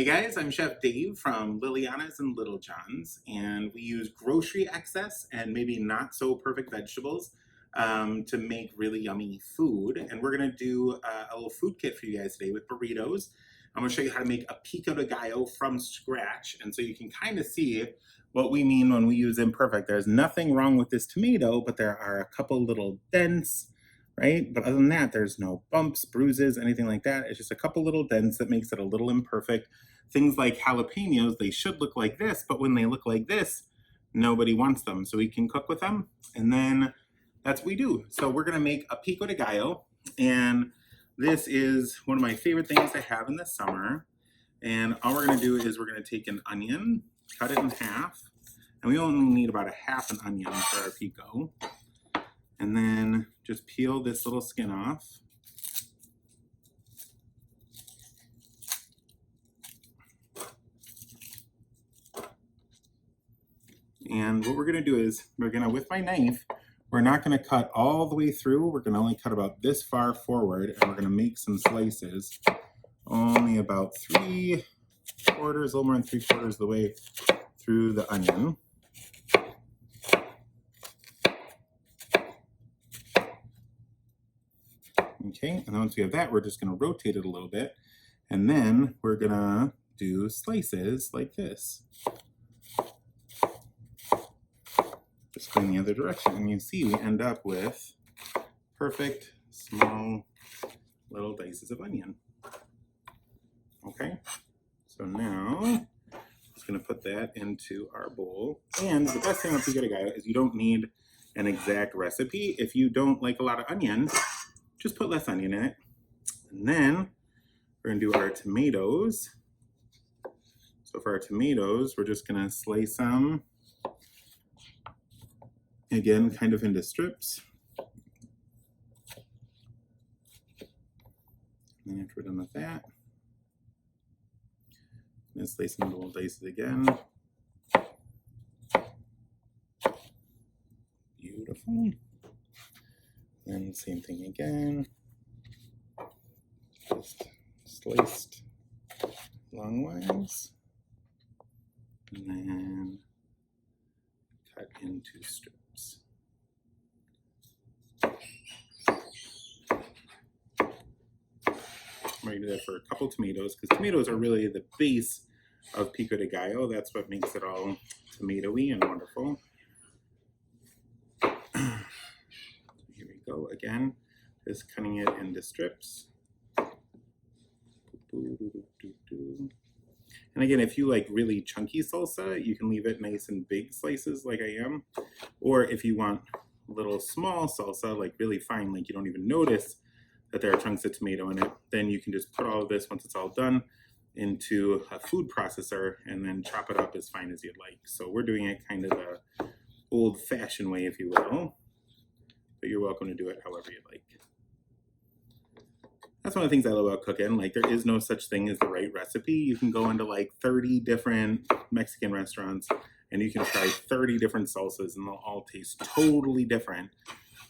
Hey guys, I'm Chef Dave from Liliana's and Little John's, and we use grocery excess and maybe not so perfect vegetables to make really yummy food. And we're gonna do a little food kit for you guys today with burritos. I'm gonna show you how to make a Pico de Gallo from scratch, and so you can kind of see what we mean when we use imperfect. There's nothing wrong with this tomato, but there are a couple little dents, right? But other than that, there's no bumps, bruises, anything like that. It's just a couple little dents that makes it a little imperfect. Things like jalapenos, they should look like this, but when they look like this, nobody wants them. So we can cook with them, and then that's what we do. So we're gonna make a pico de gallo, and this is one of my favorite things to have in the summer. And all we're gonna do is we're gonna take an onion, cut it in half, and we only need about a half an onion for our pico. And then just peel this little skin off. And what we're gonna do is we're gonna, with my knife, we're not gonna cut all the way through. We're gonna only cut about this far forward, and we're gonna make some slices, only about 3/4, a little more than 3/4 of the way through the onion. Okay, and then once we have that, we're just gonna rotate it a little bit, and then we're gonna do slices like this. Just going the other direction, and you see we end up with perfect small little dices of onion. Okay, so now I'm just gonna put that into our bowl. And the best thing about pico de gallo is you don't need an exact recipe. If you don't like a lot of onion, just put less onion in it. And then we're gonna do our tomatoes. So for our tomatoes, we're just gonna slice them, again, kind of into strips. And after we're done with that, and slice them into little dices again. Beautiful. And same thing again. Just sliced longwise. And then cut into strips. I'm going to do that for a couple tomatoes, because tomatoes are really the base of pico de gallo. That's what makes it all tomatoey and wonderful. Here we go again, just cutting it into strips. And again, if you like really chunky salsa, you can leave it nice and big slices like I am. Or if you want little small salsa, like really fine, like you don't even notice that there are chunks of tomato in it, then you can just put all of this, once it's all done, into a food processor and then chop it up as fine as you'd like. So we're doing it kind of the old-fashioned way, if you will, but you're welcome to do it however you'd like. That's one of the things I love about cooking. Like, there is no such thing as the right recipe. You can go into like 30 different Mexican restaurants and you can try 30 different salsas and they'll all taste totally different,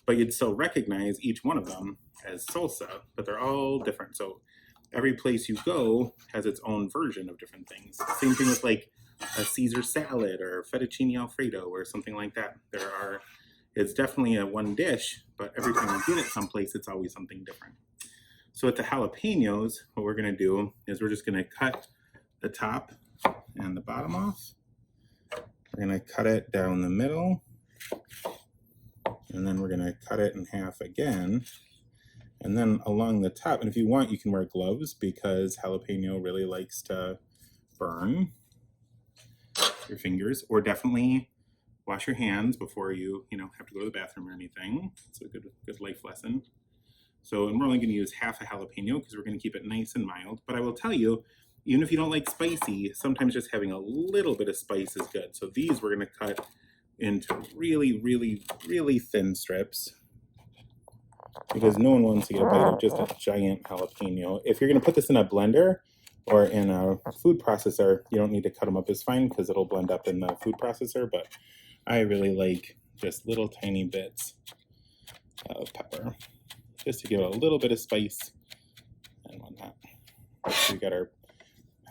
but you'd still recognize each one of them as salsa, but they're all different. So every place you go has its own version of different things. Same thing with like a Caesar salad or fettuccine Alfredo or something like that. It's definitely a one dish, but every time you get it someplace, it's always something different. So with the jalapenos, what we're gonna do is we're just gonna cut the top and the bottom off. We're gonna cut it down the middle, and then we're gonna cut it in half again. And then along the top, and if you want, you can wear gloves because jalapeno really likes to burn your fingers, or definitely wash your hands before you have to go to the bathroom or anything. It's a good life lesson. So, and we're only gonna use half a jalapeno because we're gonna keep it nice and mild. But I will tell you, even if you don't like spicy, sometimes just having a little bit of spice is good. So these we're gonna cut into really, really, really thin strips, because no one wants to get a bite of just a giant jalapeno. If you're gonna put this in a blender or in a food processor, you don't need to cut them up as fine because it'll blend up in the food processor, but I really like just little tiny bits of pepper, just to give it a little bit of spice and whatnot. So we got our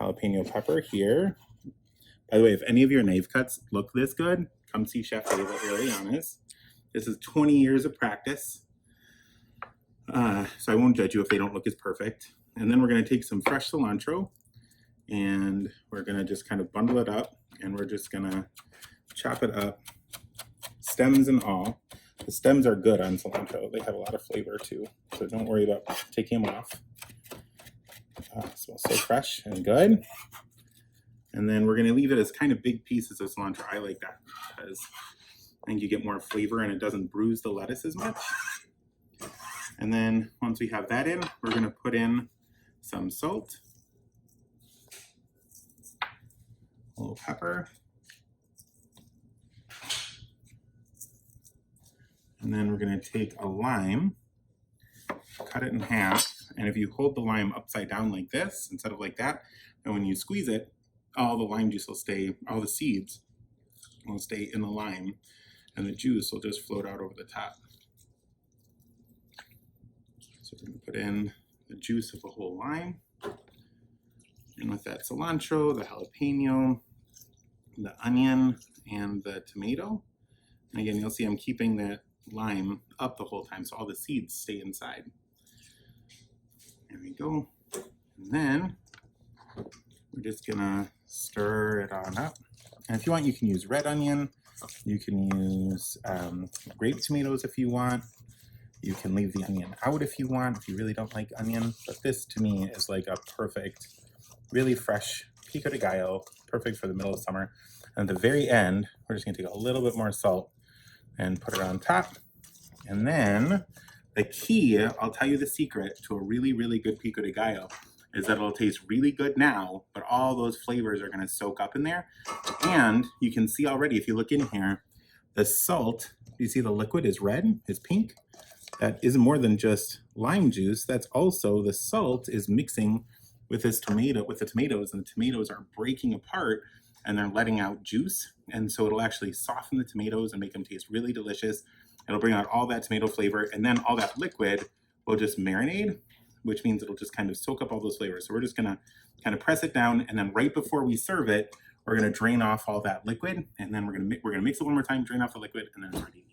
jalapeno pepper here. By the way, if any of your knife cuts look this good, come see Chef Dave at Liliana's. This is 20 years of practice. So I won't judge you if they don't look as perfect. And then we're gonna take some fresh cilantro and we're gonna just kind of bundle it up and we're just gonna chop it up, stems and all. The stems are good on cilantro. They have a lot of flavor too. So don't worry about taking them off. Smells so fresh and good. And then we're gonna leave it as kind of big pieces of cilantro. I like that because I think you get more flavor and it doesn't bruise the lettuce as much. And then once we have that in, we're gonna put in some salt, a little pepper, and then we're gonna take a lime, cut it in half, and if you hold the lime upside down like this, instead of like that, and when you squeeze it, all the lime juice will stay, all the seeds will stay in the lime, and the juice will just float out over the top. So we're gonna put in the juice of the whole lime, and with that cilantro, the jalapeno, the onion, and the tomato. And again, you'll see I'm keeping the lime up the whole time, so all the seeds stay inside. There we go. And then we're just gonna stir it on up. And if you want, you can use red onion. You can use grape tomatoes if you want. You can leave the onion out if you want, if you really don't like onion. But this, to me, is like a perfect, really fresh Pico de Gallo, perfect for the middle of summer. And at the very end, we're just gonna take a little bit more salt and put it on top. And then the key, I'll tell you the secret to a really, really good Pico de Gallo is that it'll taste really good now, but all those flavors are gonna soak up in there. And you can see already, if you look in here, the salt, you see the liquid is red, is pink. That is more than just lime juice. That's also the salt is mixing with this tomato, with the tomatoes, and the tomatoes are breaking apart and they're letting out juice. And so it'll actually soften the tomatoes and make them taste really delicious. It'll bring out all that tomato flavor, and then all that liquid will just marinate, which means it'll just kind of soak up all those flavors. So we're just gonna kind of press it down, and then right before we serve it, we're gonna drain off all that liquid, and then we're gonna mix it one more time, drain off the liquid, and then it's ready.